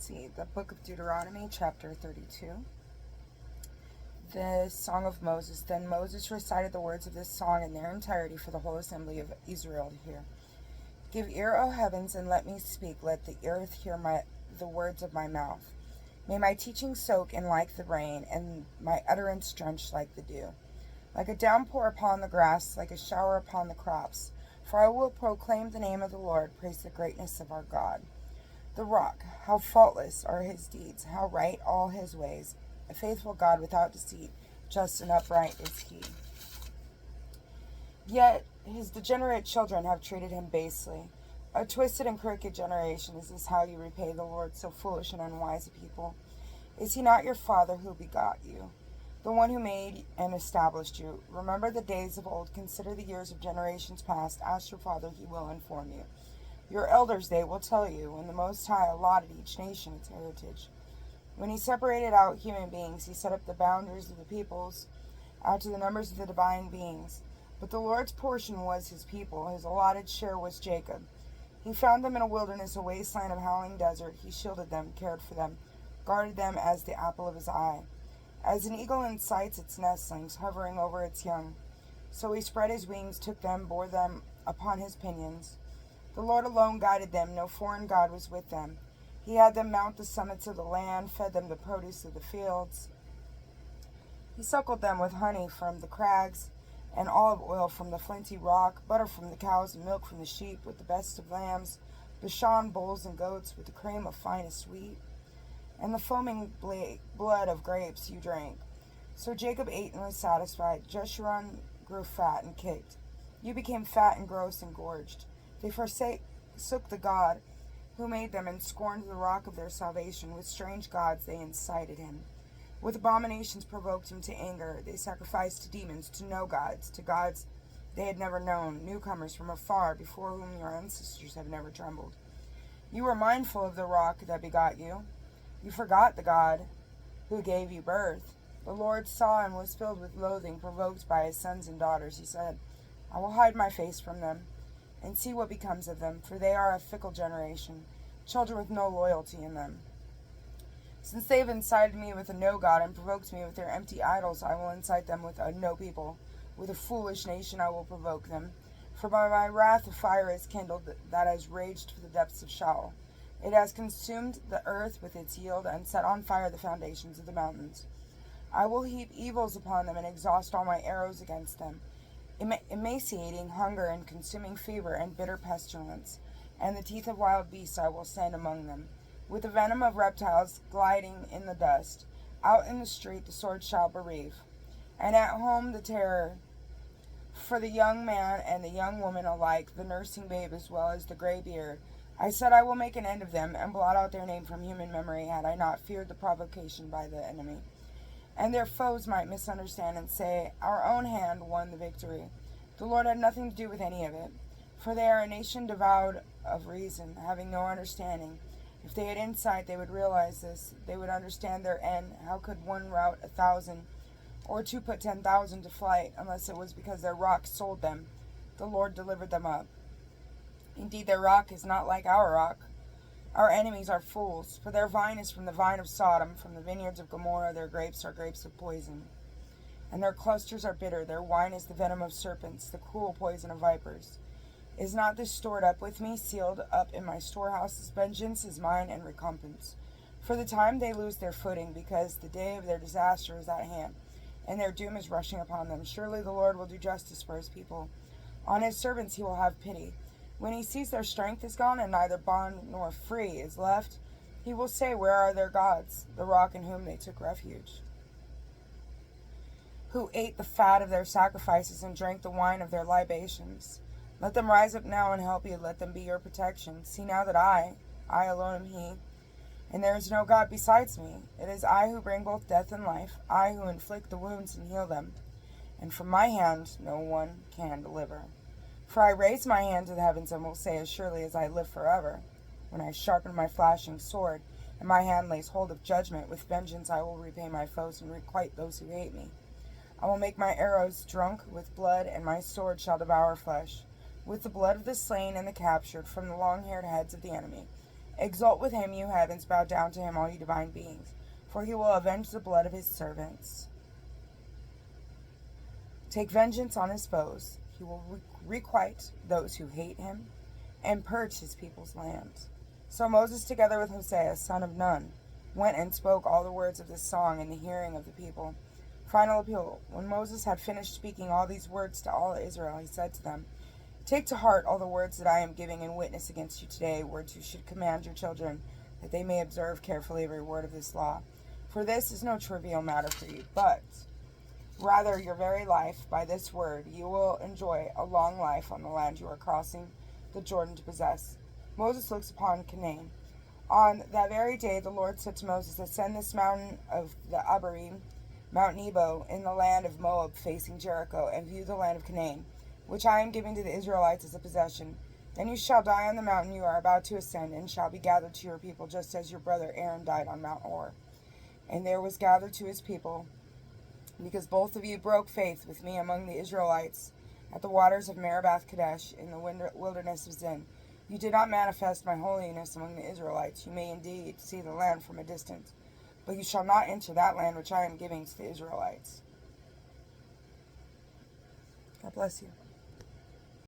see, the book of Deuteronomy Chapter 32. The Song of Moses. Then Moses recited the words of this song in their entirety for the whole assembly of Israel to hear. Give ear, O heavens, and let me speak. Let the earth hear the words of my mouth. May my teaching soak in like the rain, and my utterance drench like the dew. Like a downpour upon the grass, like a shower upon the crops. For I will proclaim the name of the Lord, praise the greatness of our God. The rock, how faultless are his deeds, how right all his ways. A faithful God without deceit, just and upright is he. Yet his degenerate children have treated him basely. A twisted and crooked generation, is this how you repay the Lord, so foolish and unwise a people? Is he not your father who begot you, the one who made and established you? Remember the days of old, consider the years of generations past. Ask your father, he will inform you. Your elders, they will tell you, when the Most High allotted each nation its heritage. When he separated out human beings, he set up the boundaries of the peoples out to the numbers of the divine beings. But the Lord's portion was his people, his allotted share was Jacob. He found them in a wilderness, a wasteland of howling desert. He shielded them, cared for them, guarded them as the apple of his eye. As an eagle incites its nestlings, hovering over its young, so he spread his wings, took them, bore them upon his pinions. The Lord alone guided them, no foreign god was with them. He had them mount the summits of the land, fed them the produce of the fields. He suckled them with honey from the crags, and olive oil from the flinty rock, butter from the cows and milk from the sheep, with the best of lambs, Bashan bulls and goats, with the cream of finest wheat, and the foaming blood of grapes you drank. So Jacob ate and was satisfied. Jeshurun grew fat and kicked. You became fat and gross and gorged. They forsook the God who made them and scorned the rock of their salvation. With strange gods they incited him. With abominations provoked him to anger. They sacrificed to demons, to no gods, to gods they had never known, newcomers from afar, before whom your ancestors have never trembled. You were mindful of the rock that begot you. You forgot the God who gave you birth. The Lord saw and was filled with loathing, provoked by his sons and daughters. He said, I will hide my face from them, and see what becomes of them, for they are a fickle generation, children with no loyalty in them. Since they have incited me with a no God and provoked me with their empty idols, I will incite them with a no people. With a foolish nation I will provoke them. For by my wrath a fire is kindled that has raged to the depths of Sheol. It has consumed the earth with its yield and set on fire the foundations of the mountains. I will heap evils upon them and exhaust all my arrows against them. Emaciating hunger and consuming fever and bitter pestilence, and the teeth of wild beasts I will send among them. With the venom of reptiles gliding in the dust, out in the street the sword shall bereave, and at home the terror. For the young man and the young woman alike, the nursing babe as well as the gray beard, I said I will make an end of them, and blot out their name from human memory, had I not feared the provocation by the enemy. And their foes might misunderstand and say, our own hand won the victory. The Lord had nothing to do with any of it, for they are a nation devoid of reason, having no understanding. If they had insight, they would realize this. They would understand their end. How could one rout 1,000, or two put 10,000 to flight, unless it was because their rock sold them? The Lord delivered them up. Indeed, their rock is not like our rock. Our enemies are fools, for their vine is from the vine of Sodom, from the vineyards of Gomorrah. Their grapes are grapes of poison, and their clusters are bitter. Their wine is the venom of serpents, the cruel poison of vipers. Is not this stored up with me, sealed up in my storehouses? Vengeance is mine and recompense. For the time they lose their footing, because the day of their disaster is at hand, and their doom is rushing upon them. Surely the Lord will do justice for his people. On his servants he will have pity. When he sees their strength is gone, and neither bond nor free is left, he will say, where are their gods, the rock in whom they took refuge? Who ate the fat of their sacrifices and drank the wine of their libations? Let them rise up now and help you. Let them be your protection. See now that I alone am he, and there is no God besides me. It is I who bring both death and life, I who inflict the wounds and heal them, and from my hand no one can deliver. For I raise my hand to the heavens and will say, as surely as I live forever, when I sharpen my flashing sword, and my hand lays hold of judgment, with vengeance I will repay my foes and requite those who hate me. I will make my arrows drunk with blood, and my sword shall devour flesh, with the blood of the slain and the captured, from the long-haired heads of the enemy, Exult with him, you heavens, bow down to him, all you divine beings, for he will avenge the blood of his servants. Take vengeance on his foes. He will requite those who hate him, and purge his people's land. So Moses, together with Hosea, son of Nun, went and spoke all the words of this song in the hearing of the people. Final appeal. When Moses had finished speaking all these words to all Israel, he said to them, Take to heart all the words that I am giving in witness against you today, words you should command your children, that they may observe carefully every word of this law. For this is no trivial matter for you, but rather your very life. By this word you will enjoy a long life on the land you are crossing the Jordan to possess. Moses looks upon Canaan. On that very day the Lord said to Moses, Ascend this mountain of the Abarim, Mount Nebo, in the land of Moab facing Jericho, and view the land of Canaan, which I am giving to the Israelites as a possession. Then you shall die on the mountain you are about to ascend, and shall be gathered to your people, just as your brother Aaron died on Mount Hor. And there was gathered to his people, because both of you broke faith with me among the Israelites at the waters of Meribah Kadesh in the wilderness of Zin. You did not manifest my holiness among the Israelites. You may indeed see the land from a distance, but you shall not enter that land which I am giving to the Israelites. God bless you.